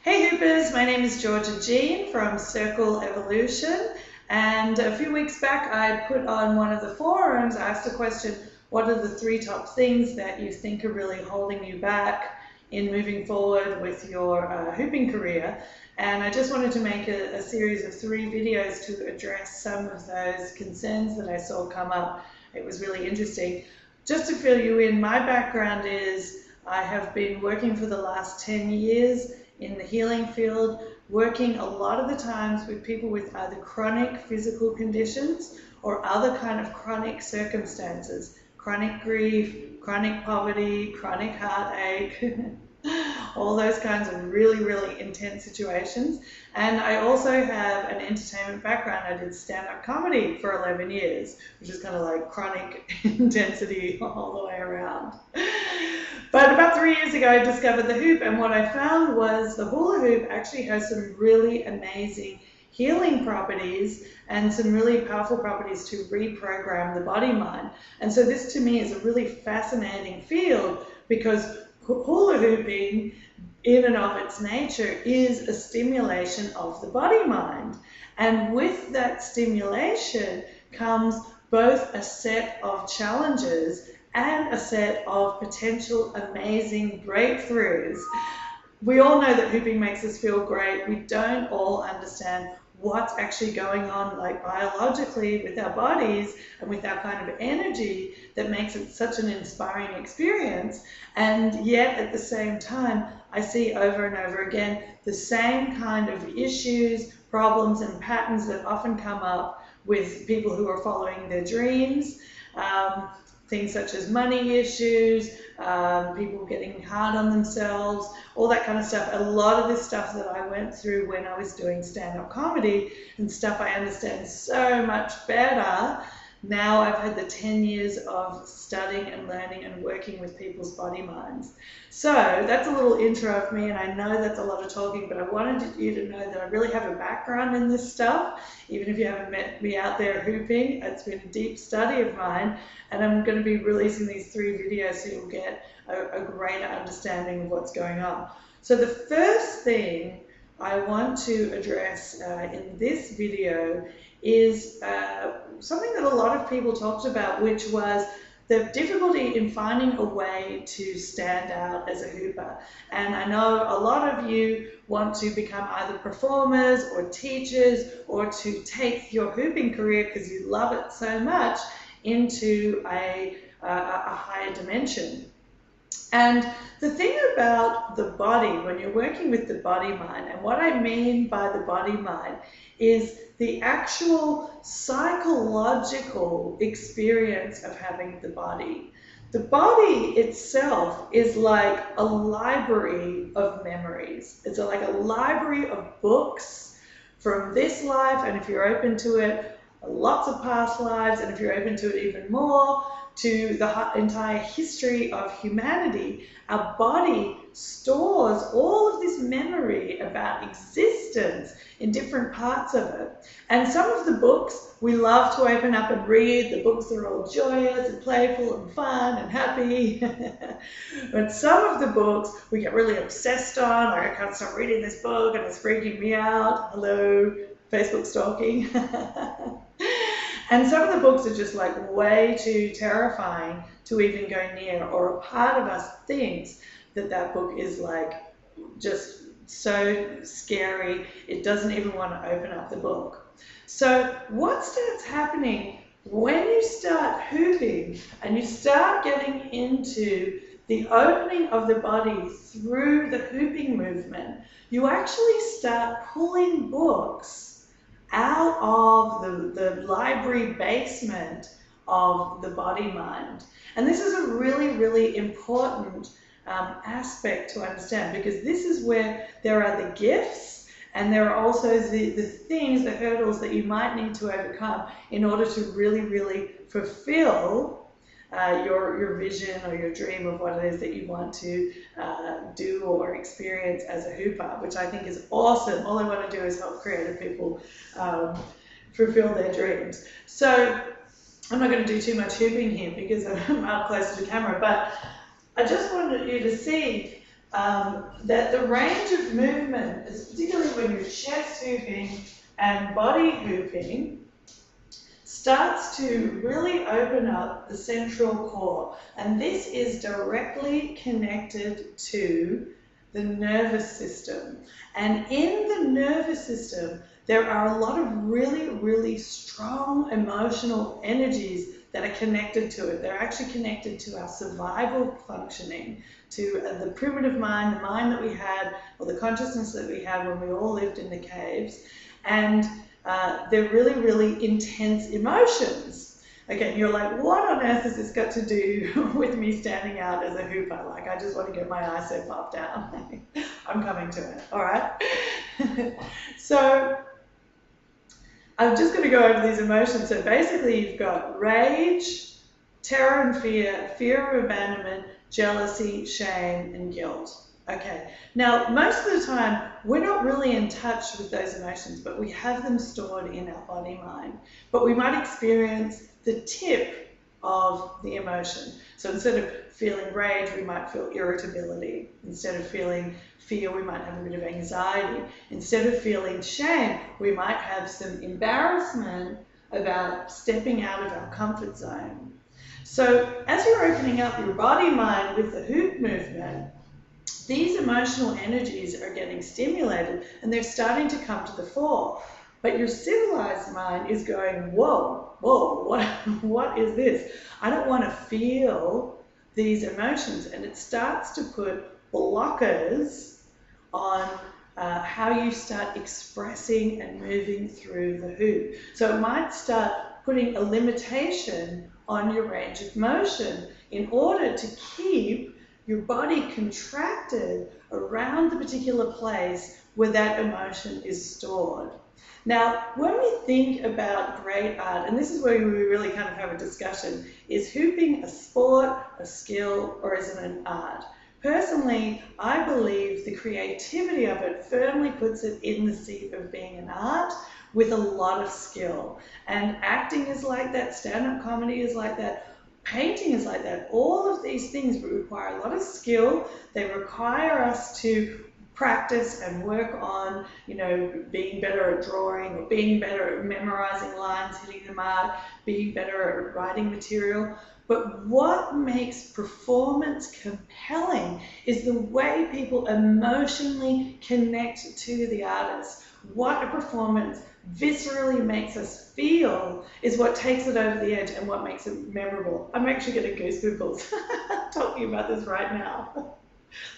Hey Hoopers, my name is Georgia Jean from Circle Evolution, and a few weeks back I put on one of the forums, I asked the question, what are the 3 top things that you think are really holding you back in moving forward with your hooping career? And I just wanted to make a series of 3 videos to address some of those concerns that I saw come up. It was really interesting. Just to fill you in, my background is I have been working for the last 10 years in the healing field, working a lot of the times with people with either chronic physical conditions or other kind of chronic circumstances, chronic grief, chronic poverty, chronic heartache, all those kinds of really, really intense situations. And I also have an entertainment background. I did stand-up comedy for 11 years, which is kind of like chronic intensity all the way around. But about 3 years ago, I discovered the hoop, and what I found was the hula hoop actually has some really amazing healing properties and some really powerful properties to reprogram the body-mind. And so this to me is a really fascinating field, because hula hooping in and of its nature is a stimulation of the body-mind. And with that stimulation comes both a set of challenges and a set of potential amazing breakthroughs. We all know that hooping makes us feel great. We don't all understand what's actually going on, like biologically, with our bodies and with our kind of energy that makes it such an inspiring experience. And yet at the same time, I see over and over again the same kind of issues, problems and patterns that often come up with people who are following their dreams. Things such as money issues, people getting hard on themselves, all that kind of stuff. A lot of this stuff that I went through when I was doing stand-up comedy and stuff I understand so much better. Now I've had the 10 years of studying and learning and working with people's body minds. So that's a little intro of me, and I know that's a lot of talking, but I wanted you to know that I really have a background in this stuff. Even if you haven't met me out there hooping, it's been a deep study of mine, and I'm going to be releasing these 3 videos so you'll get a greater understanding of what's going on. So the first thing I want to address in this video is something that a lot of people talked about, which was the difficulty in finding a way to stand out as a hooper. And I know a lot of you want to become either performers or teachers, or to take your hooping career, because you love it so much, into a higher dimension. And the thing about the body, when you're working with the body mind, and what I mean by the body mind is the actual psychological experience of having the body. The body itself is like a library of memories. It's like a library of books from this life, and if you're open to it, lots of past lives, and if you're open to it even more, to the entire history of humanity. Our body stores all of this memory about existence in different parts of it. And some of the books we love to open up and read. The books are all joyous and playful and fun and happy. But some of the books we get really obsessed on, like I can't stop reading this book and it's freaking me out. Hello, Facebook stalking. And some of the books are just like way too terrifying to even go near, or a part of us thinks that that book is like just so scary it doesn't even want to open up the book. So what starts happening when you start hooping and you start getting into the opening of the body through the hooping movement, you actually start pulling books out of the library basement of the body mind. And this is a really, really important aspect to understand, because this is where there are the gifts and there are also the things, the hurdles that you might need to overcome in order to really, really fulfill your vision or your dream of what it is that you want to do or experience as a hooper, which I think is awesome. All I want to do is help creative people fulfill their dreams. So I'm not going to do too much hooping here because I'm up close to the camera, but I just wanted you to see that the range of movement, particularly when you're chest hooping and body hooping, starts to really open up the central core. And this is directly connected to the nervous system. And in the nervous system, there are a lot of really, really strong emotional energies that are connected to it. They're actually connected to our survival functioning, to the primitive mind, the mind that we had, or the consciousness that we had when we all lived in the caves. And they're really, really intense emotions. Okay, you're like, what on earth has this got to do with me standing out as a hooper? Like, I just want to get my ISO popped down. I'm coming to it, all right? So I'm just going to go over these emotions. So basically, you've got rage, terror and fear, fear of abandonment, jealousy, shame, and guilt. Okay, now most of the time we're not really in touch with those emotions, but we have them stored in our body mind. But we might experience the tip of the emotion. So instead of feeling rage, we might feel irritability. Instead of feeling fear, we might have a bit of anxiety. Instead of feeling shame, we might have some embarrassment about stepping out of our comfort zone. So as you're opening up your body mind with the hoop movement, these emotional energies are getting stimulated and they're starting to come to the fore. But your civilized mind is going, whoa, what is this? I don't want to feel these emotions. And it starts to put blockers on how you start expressing and moving through the hoop. So it might start putting a limitation on your range of motion in order to keep your body contracted around the particular place where that emotion is stored. Now, when we think about great art, and this is where we really kind of have a discussion, is hooping a sport, a skill, or is it an art? Personally, I believe the creativity of it firmly puts it in the seat of being an art with a lot of skill. And acting is like that, stand-up comedy is like that, painting is like that. All of these things require a lot of skill. They require us to practice and work on, being better at drawing, or being better at memorizing lines, hitting the mark, being better at writing material. But what makes performance compelling is the way people emotionally connect to the artist. What a performance viscerally makes us feel is what takes it over the edge and what makes it memorable. I'm actually getting goosebumps talking about this right now.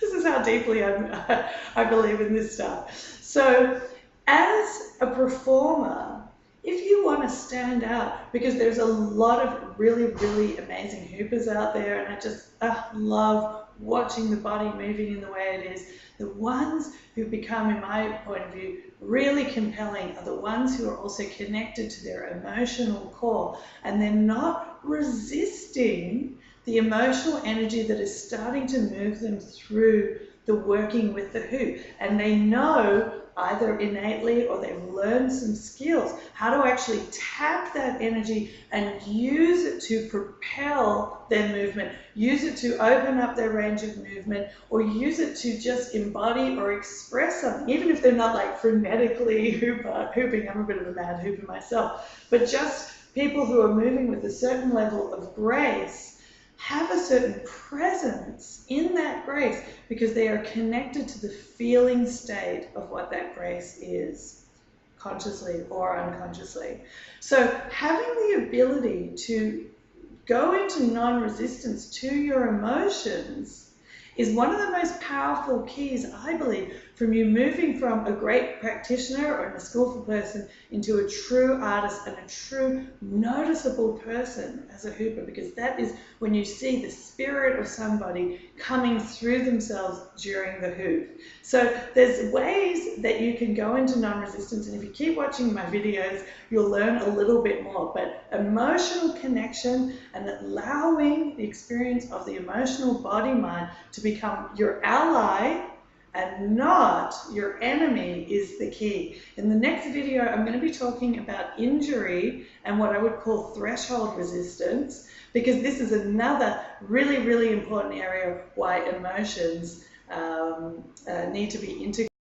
This is how deeply I believe in this stuff. So as a performer, if you want to stand out, because there's a lot of really, really amazing hoopers out there, and I just love watching the body moving in the way it is. The ones who become, in my point of view, really compelling are the ones who are also connected to their emotional core, and they're not resisting the emotional energy that is starting to move them through the working with the hoop. And they know, either innately or they've learned some skills, how to actually tap that energy and use it to propel their movement, use it to open up their range of movement, or use it to just embody or express something, even if they're not like frenetically hooping. I'm a bit of a mad hooper myself, but just people who are moving with a certain level of grace have a certain presence in that grace because they are connected to the feeling state of what that grace is, consciously or unconsciously. So having the ability to go into non-resistance to your emotions is one of the most powerful keys, I believe, from you moving from a great practitioner or a skillful person into a true artist and a true noticeable person as a hooper, because that is when you see the spirit of somebody coming through themselves during the hoop. So there's ways that you can go into non-resistance, and if you keep watching my videos, you'll learn a little bit more. But emotional connection and allowing the experience of the emotional body-mind to become your ally and not your enemy is the key. In the next video, I'm going to be talking about injury and what I would call threshold resistance, because this is another really, really important area why emotions need to be integrated